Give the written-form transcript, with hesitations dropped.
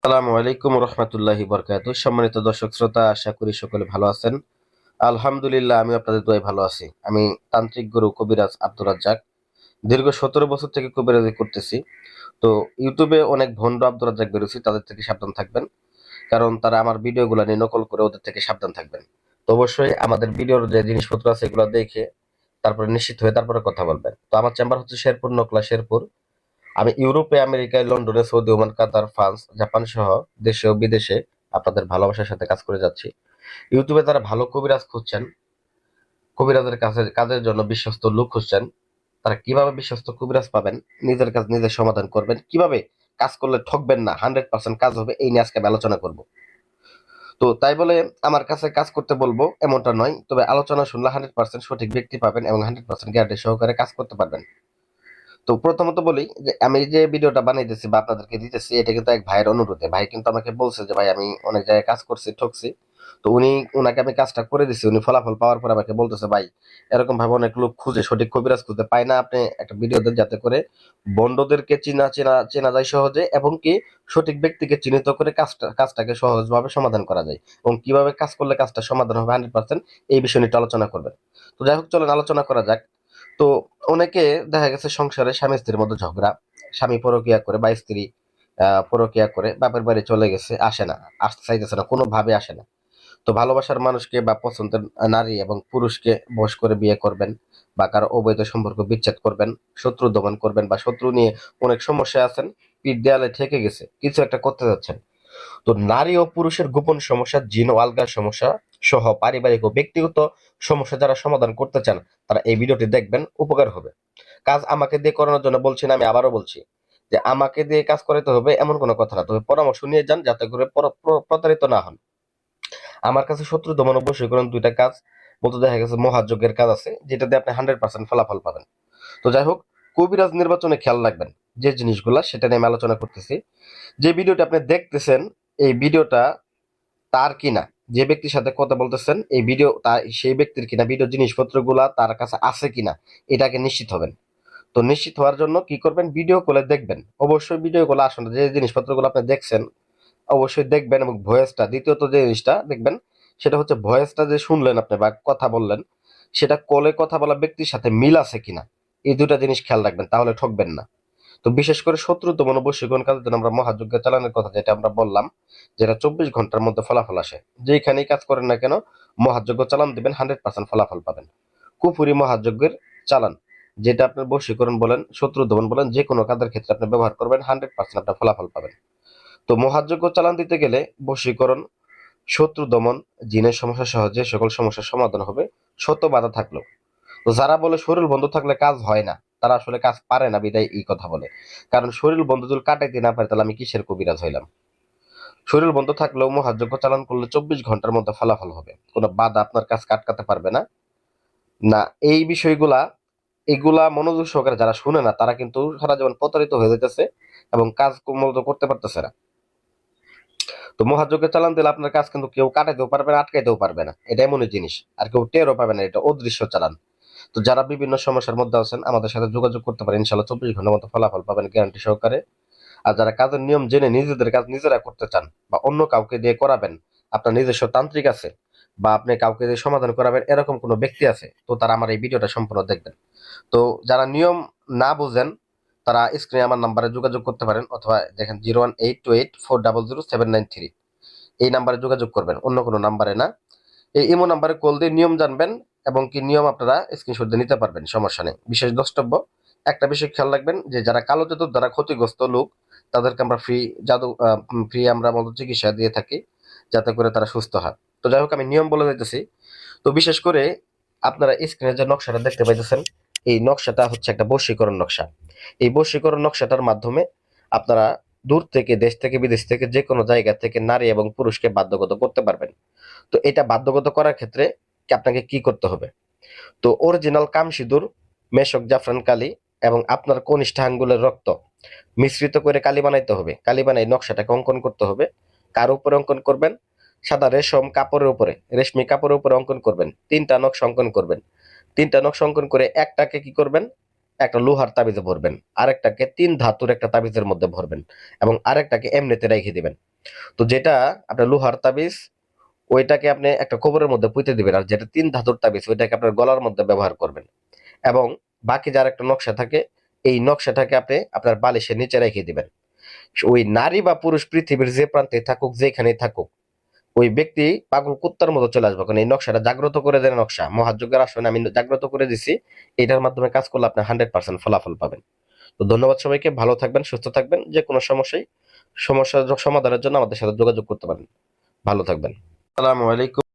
আসসালামু আলাইকুম রহমতুল্লাহি বরকাতুহু। সম্মানিত দর্শক শ্রোতা, আশা করি সকলে ভালো আছেন। আলহামদুলিল্লাহ, আমি আপনাদের দোয়ায় ভালো আছি। আমি তান্ত্রিক গুরু কবিরাজ আব্দুর রাজ্জাক। দীর্ঘ 17 বছর থেকে কবিরাজি করতেছি। তো ইউটিউবে অনেক ভণ্ড আব্দুর রাজ্জাক বেরোছি, তাদের থেকে সাবধান থাকবেন। কারণ তারা আমার ভিডিওগুলো নিয়ে নকল করে, ওদের থেকে সাবধান থাকবেন। তো অবশ্যই আমাদের ভিডিওর যে জিনিসপত্র আছে এগুলো দেখে তারপরে নিশ্চিত হয়ে তারপরে কথা বলবেন। তো আমার চেম্বার হচ্ছে শেরপুর, নকলা শেরপুর। আমি ইউরোপে, আমেরিকায়, লন্ডনে, সৌদি, ওমান, কাতার, ফ্রান্স, জাপান সহ দেশে ও বিদেশে আপনাদের ভালোবাসার সাথে কাজ করে যাচ্ছি। ইউটিউবে যারা ভালো কবিরাজ খুঁজছেন, কবিরাজের কাছে কাজের জন্য বিশ্বস্ত লোক খুঁজছেন, তারা কিভাবে বিশ্বস্ত কবিরাজ পাবেন, নিজের কাজ নিজে সমাধান করবেন, কিভাবে কাজ করলে ঠকবেন না, 100% কাজ হবে, এই নিয়ে আজকে আমি আলোচনা করব। তো তাই বলে আমার কাছে কাজ করতে বলবো এমনটা নয়, তবে আলোচনা শুনলে 100% সঠিক ব্যক্তি পাবেন এবং 100% গ্যারান্টি সহকারে কাজ করতে পারবেন। তো প্রথমত বলি যে আমি যে ভিডিওটা বানাইতেছি বা আপনাদেরকে দিতেছি, এটা কিন্তু এক ভাইয়ের অনুরোধে। ভাই কিন্তু আমাকে বলছে যে ভাই, আমি অনেক জায়গায় কাজ করছি, ঠকছি। তো উনাকে আমি কাজটা করে দিছি, উনি ফলাফল পাওয়ার পর আমাকে বলতেছে, ভাই এরকম ভাবে অনেক লোক খুঁজে, সঠিক কবিরাজ খুঁজে পায় না, আপনি একটা ভিডিও দেন যাতে করে বন্ডদেরকে চেনা চেনা চেনা যায় সহজে, এবং কি সঠিক ব্যক্তিকে চিহ্নিত করে কাজটাকে সহজভাবে সমাধান করা যায়, এবং কিভাবে কাজ করলে কাজটা সমাধান হবে 100%, এই বিষয় নিয়ে একটু আলোচনা করবেন। তো যাই হোক, চলেন আলোচনা করা যাক। তো অনেকে দেখা গেছে সংসারে স্বামী স্ত্রীর মধ্যে ঝগড়া, স্বামী পরকিয়া করে বা স্ত্রী পরকিয়া করে বাপের বাড়ি চলে গেছে, আসে না, আসতে চাইতেছে না, কোনোভাবে আসে না। তো ভালোবাসার মানুষকে বা পছন্দের নারী এবং পুরুষকে বশ করে বিয়ে করবেন, বা কারো অবৈধ সম্পর্ক বিচ্ছেদ করবেন, শত্রু দমন করবেন, বা শত্রু নিয়ে অনেক সমস্যায় আছেন, পিঠ দেয়ালে ঠেকে গেছে, কিছু একটা করতে যাচ্ছেন। তো নারী ও পুরুষের গোপন সমস্যা, জিন ও আলগার সমস্যা সহ পারিবারিক ও ব্যক্তিগত সমস্যা যারা সমাধান করতে চান, তারা এই ভিডিওটি দেখবেন, উপকার হবে। কাজ আমাকে দিয়ে করানোর জন্য বলছি না, আমি আবারও বলছি যে আমাকে দিয়ে কাজ করাতে হবে এমন কোনো কথা না, তবে পরামর্শ নিয়ে যান যাতে করে প্রতারিত না হন। আমার কাছে শত্রু দমন ও বশীকরণ দুইটা কাজ বলতে দেখা গেছে মহাযজ্ঞের কাজ আছে, যেটাতে আপনি 100% ফলাফল পাবেন। তো যাই হোক, কবিরাজ নির্বাচনে খেয়াল রাখবেন যে জিনিসগুলা, সেটা নিয়ে আমি আলোচনা করতেছি। যে ভিডিওটা আপনি দেখতেছেন, এই ভিডিওটা তার কিনা, যে ব্যক্তির সাথে কথা বলতেছেন এই ভিডিও তার, সেই ব্যক্তির কিনা, ভিডিও জিনিসপত্রগুলা তার কাছে আছে কিনা এটাকে নিশ্চিত হবেন। তো নিশ্চিত হওয়ার জন্য কি করবেন, ভিডিও কলে দেখবেন। অবশ্যই ভিডিও কলে আসলে যে জিনিসপত্রগুলো আপনি দেখছেন অবশ্যই দেখবেন, এবং ভয়েসটা, দ্বিতীয়ত যে জিনিসটা দেখবেন সেটা হচ্ছে ভয়েসটা যে শুনলেন আপনি বা কথা বললেন, সেটা কলে কথা বলা ব্যক্তির সাথে মিল আছে কিনা, এই দুটা জিনিস খেয়াল রাখবেন, তাহলে ঠকবেন না। তো বিশেষ করে শত্রু দমন ও বশীকরণ কাজের জন্য আমরা মহাযজ্ঞ চালানোর কথা যেটা আমরা বললাম, যেটা 24 ঘন্টার মধ্যে ফলাফল আসে, যেখানেই কাজ করেন না কেন মহাযজ্ঞ চালান দিবেন, 100% ফলাফল পাবেন। কুফুরি মহাযজ্ঞের চালান, যেটা আপনার বশীকরণ বলেন, শত্রু দমন বলেন, যে কোনো কাজের ক্ষেত্রে আপনি ব্যবহার করবেন, 100% আপনার ফলাফল পাবেন। তো মহাযজ্ঞ চালান দিতে গেলে বশীকরণ, শত্রু দমন, জিনের সমস্যা সহ যে সকল সমস্যার সমাধান হবে, শত বাধা থাকলেও। তো যারা বলে শরীর বন্ধ থাকলে কাজ হয় না, তারা আসলে কাজ পারে না, বিদায় এই কথা বলে। কারণ শরীর বন্ধ যদি কাটাইতে না পারে, তাহলে আমি কিসের কবিরাজ হইলাম? শরীর বন্ধ থাকলেও মহাযজ্ঞ চালান করলে 24 ঘন্টার মধ্যে ফলাফল হবে, কোনো বাধা আপনার কাজ কাটকাতে পারবে না। না, এই বিষয়গুলা, এগুলা মনোযোগ সহকারে যারা শুনে না, তারা কিন্তু সারা জীবন প্রতারিত হয়ে যেতেছে এবং কাজ মূলত করতে পারতেছে না। তো মহাযজ্ঞ চালান দিলে আপনার কাজ কিন্তু কেউ কাটাইতেও পারবে না, আটকাইতেও পারবে না, এটা এমনই জিনিস, আর কেউ টেরও পাবে না, এটা অদৃশ্য চালান। তো যারা বিভিন্ন সমস্যার মধ্যে আছেন আমাদের সাথে যোগাযোগ করতে পারেন, ইনশাল্লাহ 24 ঘন্টার মতো ফলাফল পাবেন গ্যারান্টি সহকারে। আর যারা কাজের নিয়ম জেনে নিজেদের কাজ নিজেরা করতে চান, বা অন্য কাউকে দিয়ে করাবেন, আপনার নিজস্ব তান্ত্রিক আছে, বা আপনি কাউকে দিয়ে সমাধান করাবেন, এরকম কোনো ব্যক্তি আছে, তো তারা আমার এই ভিডিওটা সম্পূর্ণ দেখবেন। তো যারা নিয়ম না বুঝেন, তারা স্ক্রিনে আমার নাম্বারে যোগাযোগ করতে পারেন, অথবা দেখেন 01828400793, এই নাম্বারে যোগাযোগ করবেন, অন্য কোনো নাম্বারে না। এই ইমো নাম্বারে কল দিয়ে নিয়ম জানবেন, এবং কি নিয়ম আপনারা স্ক্রিনশট দিয়ে নিতে পারবেন, সমস্যা নেই। বিশেষ দ্রষ্টব্য, একটা বিষয় খেয়াল রাখবেন যে যারা কালো জাদুর দ্বারা ক্ষতিগ্রস্ত লোক, তাদেরকে আমরা ফ্রি আমরা মূলত চিকিৎসা দিয়ে থাকি, যাতে করে তারা সুস্থ হয়। তো যাই হোক, আমি নিয়ম বলে দিতেছি। তো বিশেষ করে আপনারা স্ক্রিনে যে নকশাটা দেখতে পাইতেছেন, এই নকশাটা হচ্ছে একটা বশীকরণ নকশা। এই বশীকরণ নকশাটার মাধ্যমে আপনারা দূর থেকে, দেশ থেকে, বিদেশ থেকে, যে কোনো জায়গা থেকে নারী এবং পুরুষকে বাধ্যগত করতে পারবেন। তো এটা বাধ্যগত করার ক্ষেত্রে আপনাকে কি করতে হবে? তো অরিজিনাল কামসিঁদুর, মেশক জাফরান কালি এবং আপনার কনিষ্ঠ আঙ্গুলের রক্ত মিশ্রিত করে কালি বানাইতে হবে। কালি বানাই নকশাটাকে অঙ্কন করতে হবে। কার উপরে অঙ্কন করবেন? সাদা রেশম কাপড়ের উপরে, রেশমি কাপড়ের উপরে অঙ্কন করবেন। 3টা নকশা অঙ্কন করবেন। 3টা নকশা অঙ্কন করে একটাকে কি করবেন? একটা লোহার তাবিজে ভরবেন, আরেকটাকে 3 ধাতুর একটা তাবিজের মধ্যে ভরবেন, এবং আরেকটাকে এমনিতে রেখে দিবেন। তো যেটা আপনার লোহার তাবিজ, ওইটাকে আপনি একটা কবরের মধ্যে পুঁতে দিবেন, আর যেটা 3 ধাতুর তাবিজ ওইটাকে আপনার গলার মধ্যে ব্যবহার করবেন। এবং বাকি যার একটা নকশা থাকে, এই নকশাটাকে আপনি আপনার বালিশের নিচে রেখে দিবেন। ওই নারী বা পুরুষ পৃথিবীর যে প্রান্তে থাকুক, যেখানেই থাকুক, ওই ব্যক্তি পাগল কুত্তার মতো চলে আসবে, কারণ এই নকশাটা জাগ্রত করে দেন নকশা, মহাযজ্ঞের আসনে আমি জাগ্রত করে দিছি। এটার মাধ্যমে কাজ করলে আপনি 100% ফলাফল পাবেন। তো ধন্যবাদ সবাইকে, ভালো থাকবেন, সুস্থ থাকবেন। যে কোনো সমস্যার সমাধানের জন্য আমাদের সাথে যোগাযোগ করতে পারেন। ভালো থাকবেন। আসসালামু আলাইকুম।